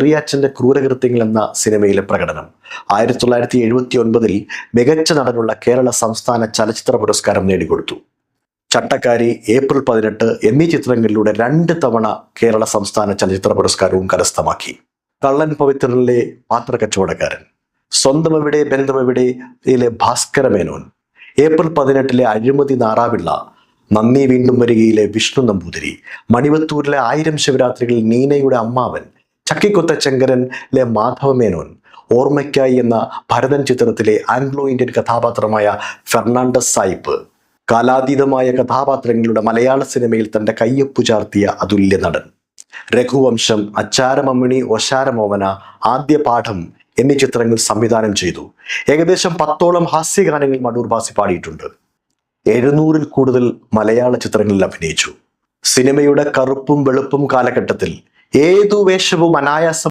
ചെറിയാച്ചന്റെ ക്രൂരകൃത്യങ്ങൾ എന്ന സിനിമയിലെ പ്രകടനം. 1979 മികച്ച നടനുള്ള കേരള സംസ്ഥാന ചലച്ചിത്ര പുരസ്കാരം നേടിക്കൊടുത്തു. ചട്ടക്കാരി, ഏപ്രിൽ 18 എന്നീ ചിത്രങ്ങളിലൂടെ 2 തവണ കേരള സംസ്ഥാന ചലച്ചിത്ര പുരസ്കാരവും കരസ്ഥമാക്കി. കള്ളൻ പവിത്രനിലെ പാത്രക്കച്ചവടക്കാരൻ, സ്വന്തം എവിടെ ബന്ധമെവിടെയിലെ ഭാസ്കര മേനോൻ, ഏപ്രിൽ 18 അഴിമതി നാറാവിള്ള, നന്ദി വീണ്ടും വരികയിലെ വിഷ്ണു നമ്പൂതിരി, മണിവത്തൂരിലെ 1000 ശിവരാത്രികളിൽ നീനയുടെ അമ്മാവൻ, ചക്കിക്കൊത്ത ചെങ്കരനിലെ മാധവ മേനോൻ, ഓർമ്മയ്ക്കായി എന്ന ഭരതൻ ചിത്രത്തിലെ ആംഗ്ലോ ഇന്ത്യൻ കഥാപാത്രമായ ഫെർണാണ്ടസ് സായിപ്പ്, കാലാതീതമായ കഥാപാത്രങ്ങളുടെ മലയാള സിനിമയിൽ തന്റെ കയ്യൊപ്പു ചാർത്തിയ അതുല്യ നടൻ. രഘുവംശം, അച്ചാരമമ്മിണി, ഒശാരമോമന, ആദ്യ പാഠം എന്നീ ചിത്രങ്ങൾ സംവിധാനം ചെയ്തു. ഏകദേശം 10ഓളം ഹാസ്യഗാനങ്ങൾ മടൂർ ബാസി പാടിയിട്ടുണ്ട്. 700-ൽ കൂടുതൽ മലയാള ചിത്രങ്ങളിൽ അഭിനയിച്ചു. സിനിമയുടെ കറുപ്പും വെളുപ്പും കാലഘട്ടത്തിൽ ഏതു വേഷവും അനായാസം